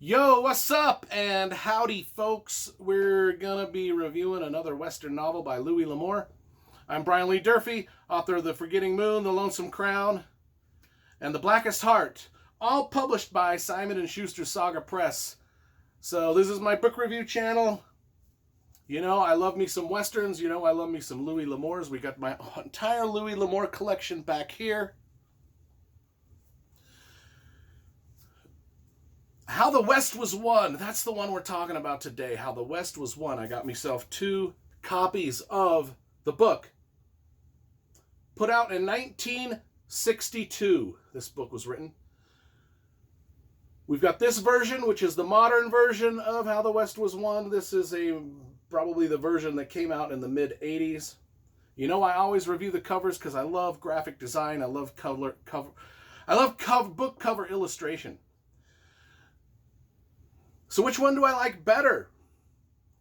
Yo, what's up? And howdy, folks. We're going to be reviewing another Western novel by Louis L'Amour. I'm Brian Lee Durfee, author of The Forgetting Moon, The Lonesome Crown, and The Blackest Heart, all published by Simon & Schuster Saga Press. So this is my book review channel. You know, I love me some Westerns. You know, I love me some Louis L'Amours. We got my entire Louis L'Amour collection back here. How the West Was Won. That's the one we're talking about today. How the West Was Won. I got myself 2 copies of the book. Put out in 1962. This book was written. We've got this version, which is the modern version of How the West Was Won. This is probably the version that came out in the mid-'80s. You know, I always review the covers because I love graphic design. I love book cover illustration. So which one do I like better?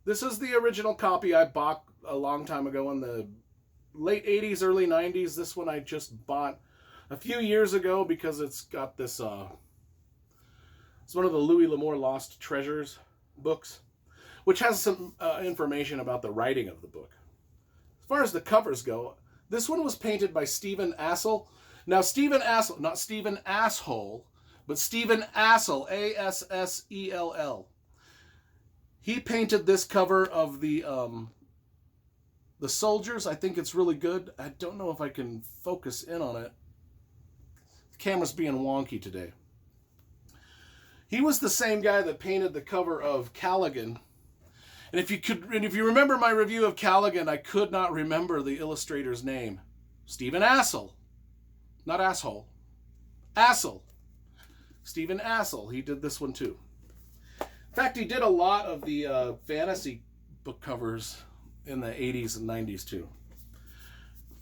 This is the original copy I bought a long time ago in the late 80s, early 90s. This one I just bought a few years ago because it's got this, it's one of the Louis L'Amour Lost Treasures books, which has some information about the writing of the book. As far as the covers go, this one was painted by Stephen Assell. Now, Stephen Assell, not Stephen Asshole, but Stephen Assell, A-S-S-E-L-L. He painted this cover of the soldiers. I think it's really good. I don't know if I can focus in on it. The camera's being wonky today. He was the same guy that painted the cover of Callaghan. And if you remember my review of Callaghan, I could not remember the illustrator's name. Stephen Assell. Not asshole. Assell. Stephen Assell. He did this one too. In fact, he did a lot of the fantasy book covers in the 80s and 90s too.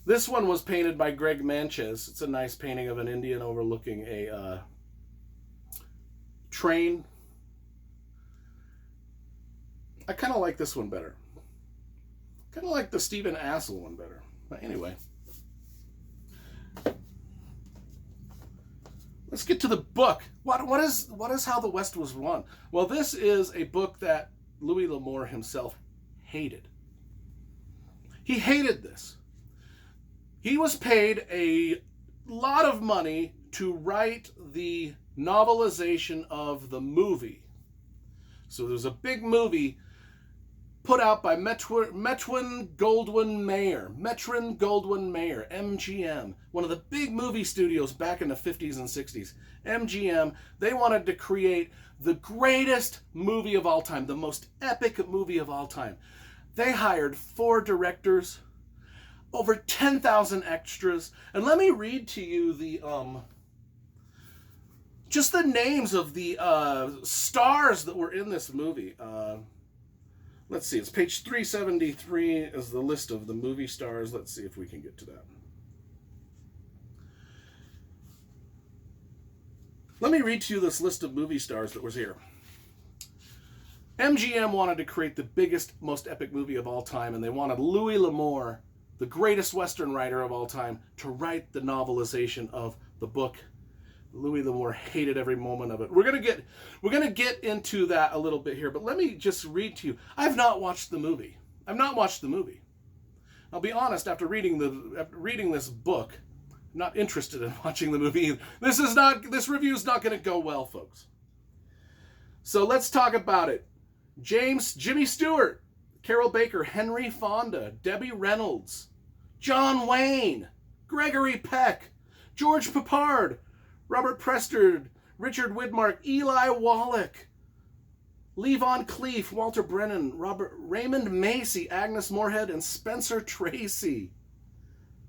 This one was painted by Greg Manches. It's a nice painting of an Indian overlooking a train. I kind of like this one better. Kind of like the Stephen Assell one better. But anyway. Let's get to the book. What is How the West Was Won? Well, this is a book that Louis L'Amour himself hated. He hated this. He was paid a lot of money to write the novelization of the movie. So there's a big movie put out by Metro-Goldwyn-Mayer, MGM, one of the big movie studios back in the 50s and 60s. MGM, they wanted to create the greatest movie of all time, the most epic movie of all time. They hired 4 directors, over 10,000 extras, and let me read to you the just the names of the stars that were in this movie. Let's see, it's page 373 is the list of the movie stars. Let's see if we can get to that. Let me read to you this list of movie stars that was here. MGM wanted to create the biggest, most epic movie of all time, and they wanted Louis L'Amour, the greatest Western writer of all time, to write the novelization of the book. Louis L'Amour hated every moment of it. We're gonna get into that a little bit here, but let me just read to you. I've not watched the movie. I've not watched the movie. I'll be honest. After reading this book, I'm not interested in watching the movie. This review is not going to go well, folks. So let's talk about it. Jimmy Stewart, Carol Baker, Henry Fonda, Debbie Reynolds, John Wayne, Gregory Peck, George Peppard, Robert Preston, Richard Widmark, Eli Wallach, Lee Von Cleef, Walter Brennan, Raymond Macy, Agnes Moorehead, and Spencer Tracy.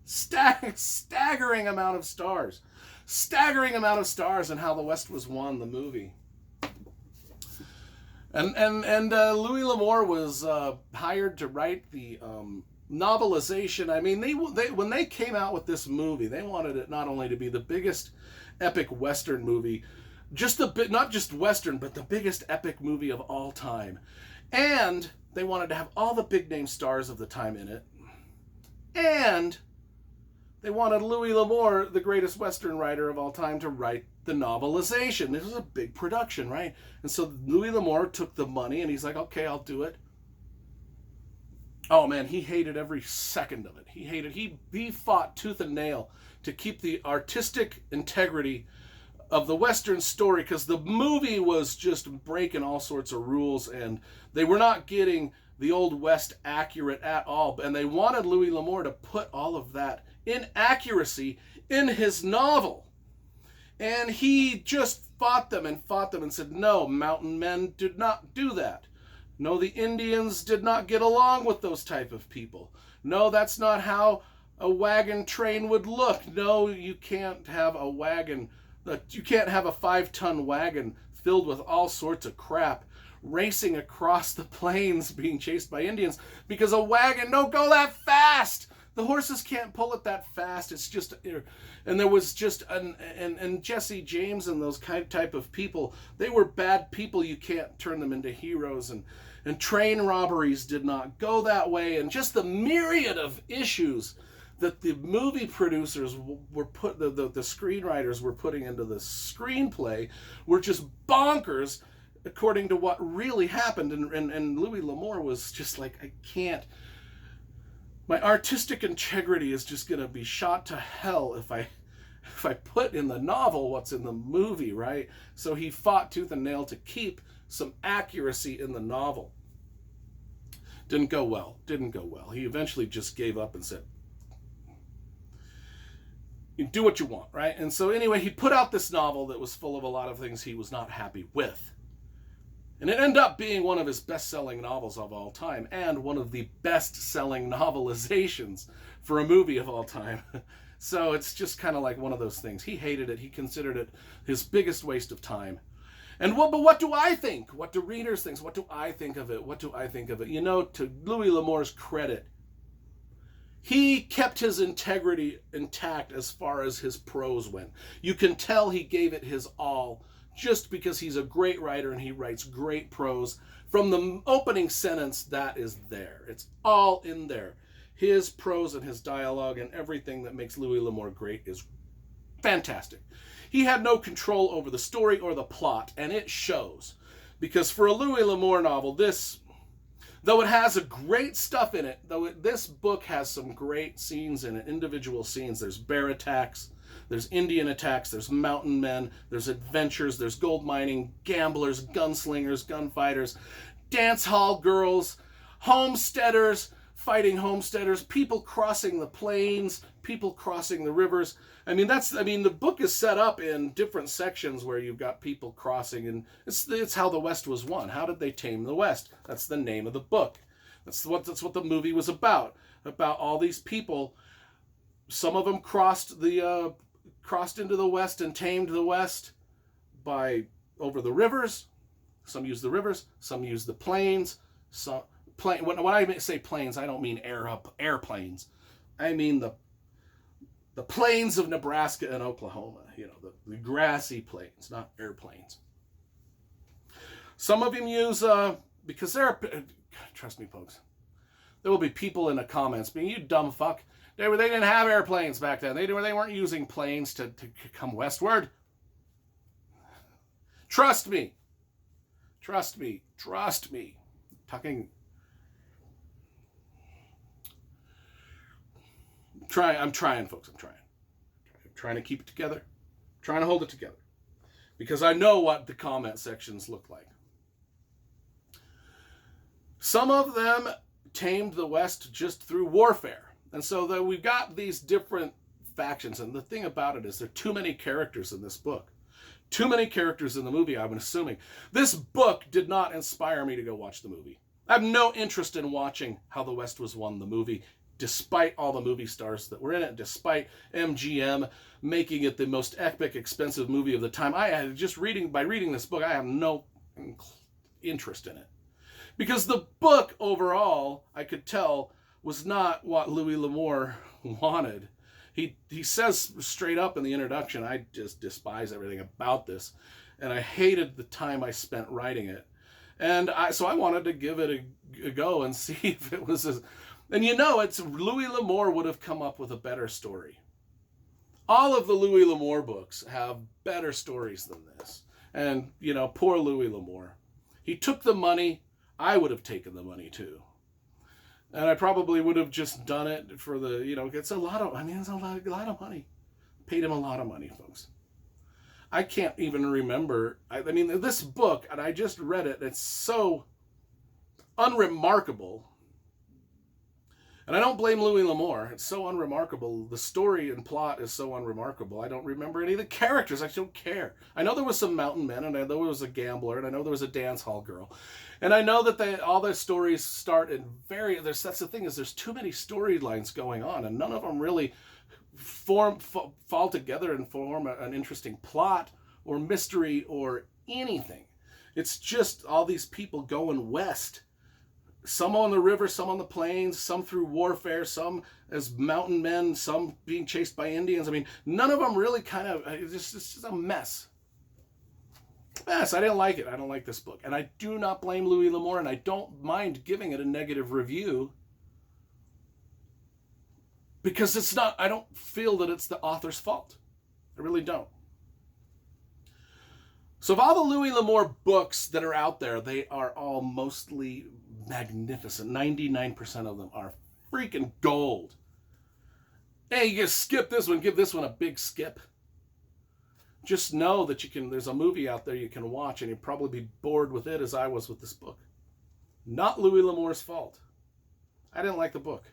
Staggering amount of stars. Staggering amount of stars in How the West Was Won, the movie. And Louis L'Amour was hired to write the novelization. I mean, they when they came out with this movie, they wanted it not only to be the biggest epic Western movie, not just Western, but the biggest epic movie of all time. And they wanted to have all the big name stars of the time in it. And They wanted Louis L'Amour, the greatest Western writer of all time, to write the novelization. This was a big production, right? And so Louis L'Amour took the money and he's like, okay, I'll do it. Oh man, he hated every second of it. He fought tooth and nail to keep the artistic integrity of the Western story, because the movie was just breaking all sorts of rules and they were not getting the Old West accurate at all. And they wanted Louis L'Amour to put all of that inaccuracy in his novel. And he just fought them and said, no, mountain men did not do that. No, the Indians did not get along with those type of people. No, that's not how a wagon train would look. No, you can't have a wagon. You can't have a 5-ton wagon filled with all sorts of crap racing across the plains being chased by Indians, because a wagon don't go that fast. The horses can't pull it that fast. It's just, and there was just, and Jesse James and those type of people, they were bad people. You can't turn them into heroes. And train robberies did not go that way. And just the myriad of issues that the movie producers were the screenwriters were putting into the screenplay were just bonkers according to what really happened. And Louis L'Amour was just like, I can't. My artistic integrity is just going to be shot to hell if I put in the novel what's in the movie, right? So he fought tooth and nail to keep some accuracy in the novel. Didn't go well. He eventually just gave up and said, you do what you want, right? And so anyway, he put out this novel that was full of a lot of things he was not happy with. And it ended up being one of his best-selling novels of all time, and one of the best-selling novelizations for a movie of all time. So it's just kind of like one of those things. He hated it. He considered it his biggest waste of time. And but what do I think? What do readers think? What do I think of it? You know, to Louis L'Amour's credit, he kept his integrity intact as far as his prose went. You can tell he gave it his all, just because he's a great writer and he writes great prose. From the opening sentence, that is there. It's all in there. His prose and his dialogue and everything that makes Louis L'Amour great is fantastic. He had no control over the story or the plot, and it shows. Because for a Louis L'Amour novel, though it has a great stuff in it, this book has some great scenes in it, individual scenes. There's bear attacks, there's Indian attacks, there's mountain men, there's adventures, there's gold mining, gamblers, gunslingers, gunfighters, dance hall girls, homesteaders, fighting homesteaders, people crossing the plains, people crossing the rivers. The book is set up in different sections where you've got people crossing, and it's how the West was won. How did they tame the West? That's the name of the book. That's what the movie was about all these people. Some of them crossed into the West and tamed the West over the rivers. Some used the rivers, some used the plains. When I say plains, I don't mean airplanes. I mean the plains of Nebraska and Oklahoma, the grassy plains, not airplanes. Some of them use, because trust me folks, there will be people in the comments being, you dumb fuck, they didn't have airplanes back then. They weren't using planes to come westward. Trust me. I'm trying, folks. I'm trying to keep it together. I'm trying to hold it together. Because I know what the comment sections look like. Some of them tamed the West just through warfare. And so we've got these different factions. And the thing about it is there are too many characters in this book. Too many characters in the movie, I'm assuming. This book did not inspire me to go watch the movie. I have no interest in watching How the West Was Won, the movie, despite all the movie stars that were in it, despite MGM making it the most epic, expensive movie of the time. By reading this book, I have no interest in it. Because the book overall, I could tell, was not what Louis L'Amour wanted. He says straight up in the introduction, I just despise everything about this. And I hated the time I spent writing it. And so I wanted to give it a go and see if it was And it's Louis L'Amour would have come up with a better story. All of the Louis L'Amour books have better stories than this. And, you know, poor Louis L'Amour. He took the money. I would have taken the money too. And I probably would have just done it for the, you know, it's a lot of, I mean, it's a lot of money. Paid him a lot of money, folks. I can't even remember. I mean, this book, and I just read it, it's so unremarkable. And I don't blame Louis L'Amour. It's so unremarkable. The story and plot is so unremarkable. I don't remember any of the characters. I don't care. I know there was some mountain men, and I know there was a gambler, and I know there was a dance hall girl. And I know that all their stories start in that's the thing, is there's too many storylines going on, and none of them really fall together and form an interesting plot or mystery or anything. It's just all these people going west. Some on the river, some on the plains, some through warfare, some as mountain men, some being chased by Indians. I mean, none of them really it's just a mess. Mess. I didn't like it. I don't like this book. And I do not blame Louis L'Amour, and I don't mind giving it a negative review because I don't feel that it's the author's fault. I really don't. So of all the Louis L'Amour books that are out there, they are all mostly magnificent. 99% of them are freaking gold. Hey, you can skip this one, give this one a big skip. Just know that there's a movie out there you can watch, and you'll probably be bored with it as I was with this book. Not Louis L'Amour's fault. I didn't like the book.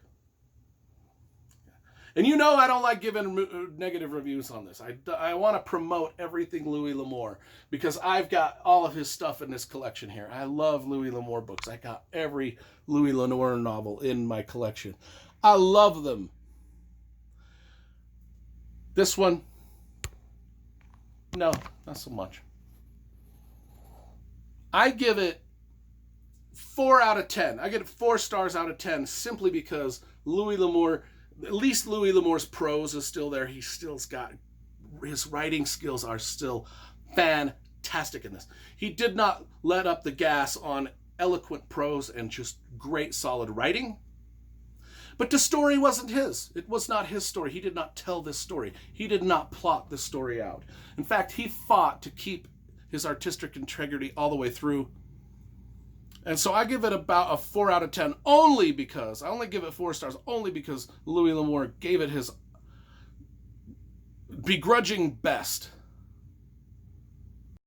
And you know I don't like giving negative reviews on this. I want to promote everything Louis L'Amour because I've got all of his stuff in this collection here. I love Louis L'Amour books. I got every Louis L'Amour novel in my collection. I love them. This one, no, not so much. I give it 4 out of 10. I give it 4 stars out of 10 simply because Louis L'Amour, at least Louis L'Amour's prose is still there. His writing skills are still fantastic in this. He did not let up the gas on eloquent prose and just great solid writing. But the story wasn't his. It was not his story. He did not tell this story. He did not plot this story out. In fact, he fought to keep his artistic integrity all the way through. And so I give it about a 4 out of 10 only because, I only give it 4 stars only because Louis L'Amour gave it his begrudging best.